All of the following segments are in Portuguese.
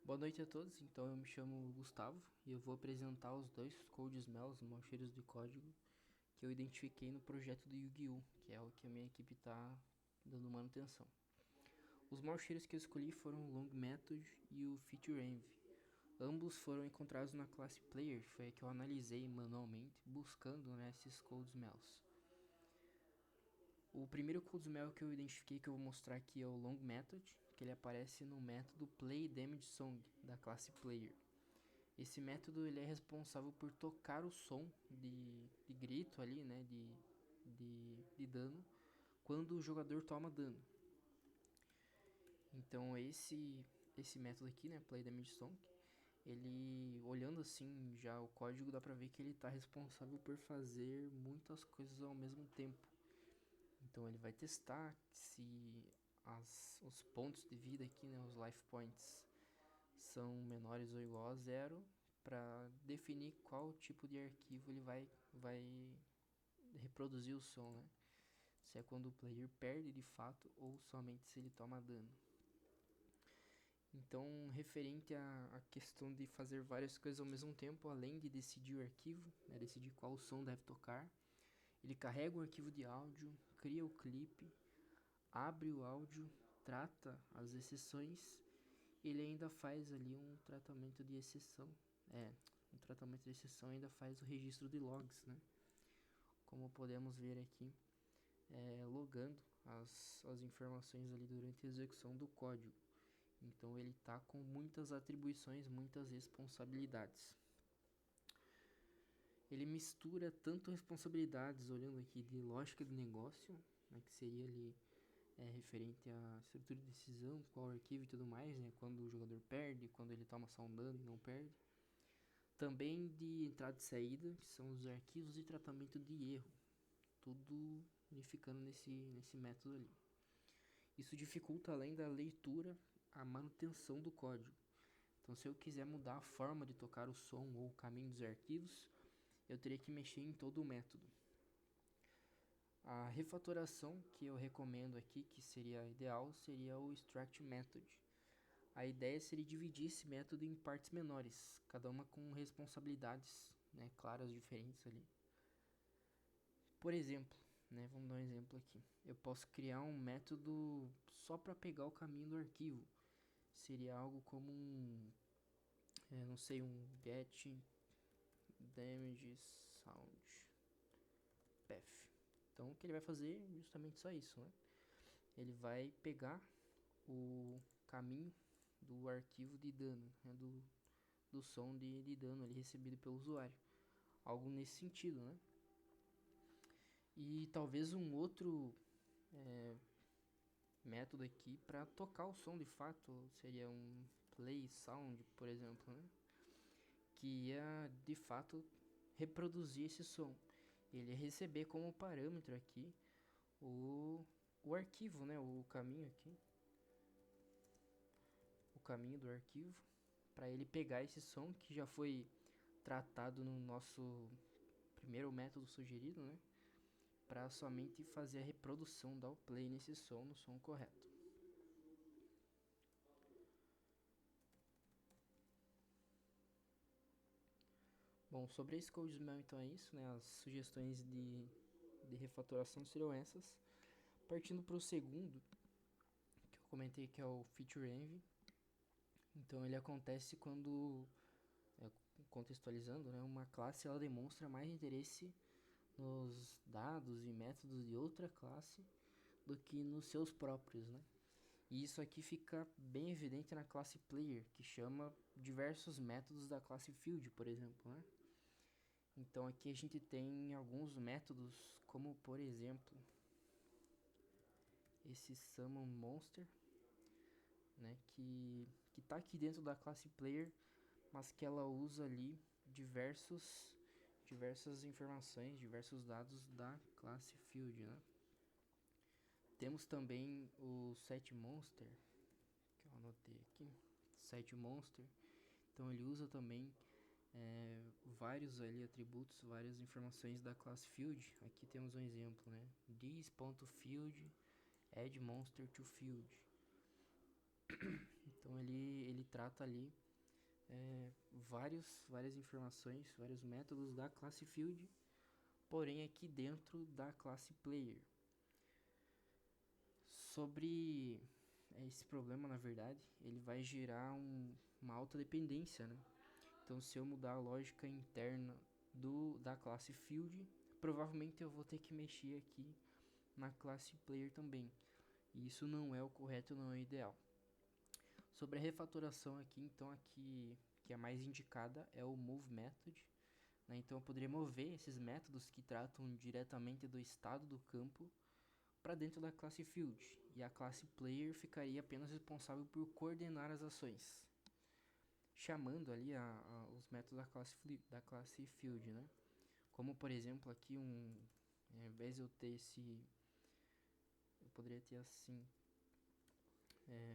Boa noite a todos, então eu me chamo Gustavo e eu vou apresentar os dois Cold Smells, mocheiros de código, que eu identifiquei no projeto do Yu-Gi-Oh!, que é o que a minha equipe está dando manutenção. Os mocheiros que eu escolhi foram o Long Method e o Feature Envy. Ambos foram encontrados na classe Player, foi a que eu analisei manualmente, buscando esses Cold Smells. O primeiro Cold Smell que eu identifiquei que eu vou mostrar aqui é o Long Method, que ele aparece no método Play Damage Song da classe Player. Esse método ele é responsável por tocar o som de grito ali, né, de dano, quando o jogador toma dano. Então esse método aqui, né, Play Damage Song, ele, olhando assim já o código, dá pra ver que ele está responsável por fazer muitas coisas ao mesmo tempo. Então ele vai testar se os pontos de vida aqui, né, os life points, são menores ou igual a zero, para definir qual tipo de arquivo ele vai reproduzir o som, né? Se é quando o player perde de fato ou somente se ele toma dano. Então, referente à questão de fazer várias coisas ao mesmo tempo, além de decidir o arquivo, né, decidir qual som deve tocar, ele carrega o arquivo de áudio, cria o clipe, abre o áudio, trata as exceções, ele ainda faz ali um tratamento de exceção. Um tratamento de exceção ainda faz o registro de logs, né? Como podemos ver aqui, logando as informações ali durante a execução do código. Então ele está com muitas atribuições, muitas responsabilidades. Ele mistura tanto responsabilidades, olhando aqui, de lógica de negócio, né, que seria ali referente à estrutura de decisão, qual arquivo e tudo mais, né, quando o jogador perde, quando ele toma só um dano e não perde. Também de entrada e saída, que são os arquivos de tratamento de erro, tudo unificando nesse método ali. Isso dificulta, além da leitura, a manutenção do código. Então, se eu quiser mudar a forma de tocar o som ou o caminho dos arquivos, eu teria que mexer em todo o método. A refatoração que eu recomendo aqui, que seria ideal, seria o Extract Method. A ideia seria dividir esse método em partes menores, cada uma com responsabilidades, né, claras, diferentes ali. Por exemplo, né, vamos dar um exemplo aqui. Eu posso criar um método só para pegar o caminho do arquivo. Seria algo como não sei, um get damage sound path. Então o que ele vai fazer é justamente só isso, né? Ele vai pegar o caminho do arquivo de dano, né? do som de dano ali recebido pelo usuário. Algo nesse sentido, né? E talvez um outro método aqui para tocar o som de fato seria um play sound, por exemplo, né? Que ia de fato reproduzir esse som. Ele ia receber como parâmetro aqui o arquivo, né? O caminho aqui, o caminho do arquivo, para ele pegar esse som que já foi tratado no nosso primeiro método sugerido, né? Para somente fazer a reprodução, dar o play nesse som, no som correto. Bom, sobre esse Cold Smell então é isso, né? As sugestões de refatoração seriam essas. Partindo para o segundo, que eu comentei que é o Feature Envy. Então ele acontece quando, contextualizando, né, uma classe ela demonstra mais interesse nos dados e métodos de outra classe do que nos seus próprios, né? E isso aqui fica bem evidente na classe Player, que chama diversos métodos da classe Field, por exemplo, né? Então aqui a gente tem alguns métodos, como por exemplo esse Summon Monster, né, que tá aqui dentro da classe Player, mas que ela usa ali diversas informações, diversos dados da classe Field, né? Temos também o Set Monster, que eu anotei aqui, Set Monster. Então ele usa também vários ali atributos, várias informações da classe Field. Aqui temos um exemplo, né? This.field add monster to field. Então ele trata ali várias informações, vários métodos da classe Field, porém aqui dentro da classe Player. Sobre esse problema, na verdade, ele vai gerar uma alta dependência, né? Então, se eu mudar a lógica interna da classe Field, provavelmente eu vou ter que mexer aqui na classe Player também. E isso não é o correto, não é o ideal. Sobre a refatoração aqui, então aqui que é mais indicada é o Move Method, né? Então eu poderia mover esses métodos que tratam diretamente do estado do campo para dentro da classe Field, e a classe Player ficaria apenas responsável por coordenar as ações, chamando ali os métodos da classe Field, né? Como por exemplo aqui ao invés de eu ter eu poderia ter assim,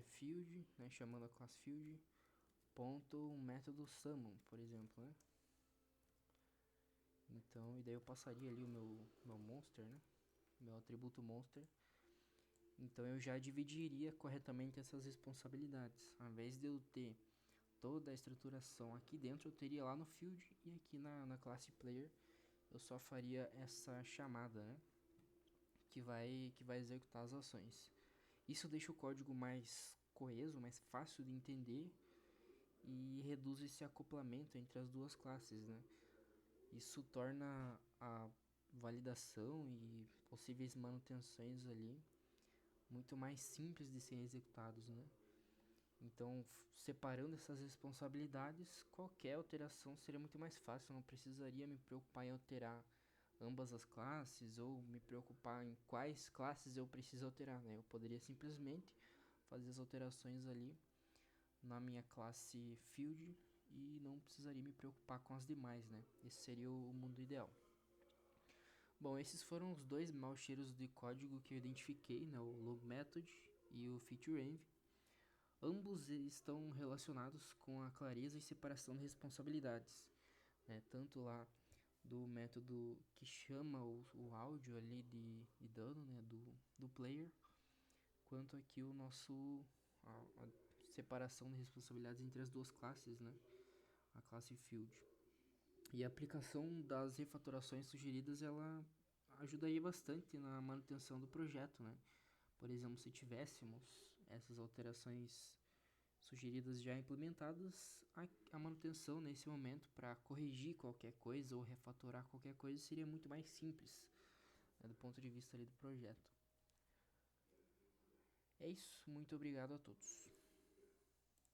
Field, né, chamando a classe Field, ponto método summon, por exemplo, né? Então, e daí eu passaria ali o meu monster, né? Meu atributo monster. Então eu já dividiria corretamente essas responsabilidades. Ao invés de eu ter toda a estruturação aqui dentro, eu teria lá no field, e aqui na classe player eu só faria essa chamada, né? Que vai executar as ações. Isso deixa o código mais coeso, mais fácil de entender, e reduz esse acoplamento entre as duas classes, né? Isso torna a validação e possíveis manutenções ali muito mais simples de serem executados, né? Então, separando essas responsabilidades, qualquer alteração seria muito mais fácil. Eu não precisaria me preocupar em alterar ambas as classes ou me preocupar em quais classes eu preciso alterar, né? Eu poderia simplesmente fazer as alterações ali na minha classe Field e não precisaria me preocupar com as demais, né? Esse seria o mundo ideal. Bom, esses foram os dois maus cheiros de código que eu identifiquei, né? O Log Method e o FeatureEnv. Ambos estão relacionados com a clareza e separação de responsabilidades, né? Tanto lá do método que chama o áudio ali de dano, né? do player, quanto aqui o nosso a separação de responsabilidades entre as duas classes, né? A classe Field. E a aplicação das refatorações sugeridas, ela ajudaria bastante na manutenção do projeto, né? Por exemplo, se tivéssemos essas alterações sugeridas já implementadas, a manutenção nesse momento para corrigir qualquer coisa ou refatorar qualquer coisa seria muito mais simples, né, do ponto de vista ali do projeto. É isso, muito obrigado a todos.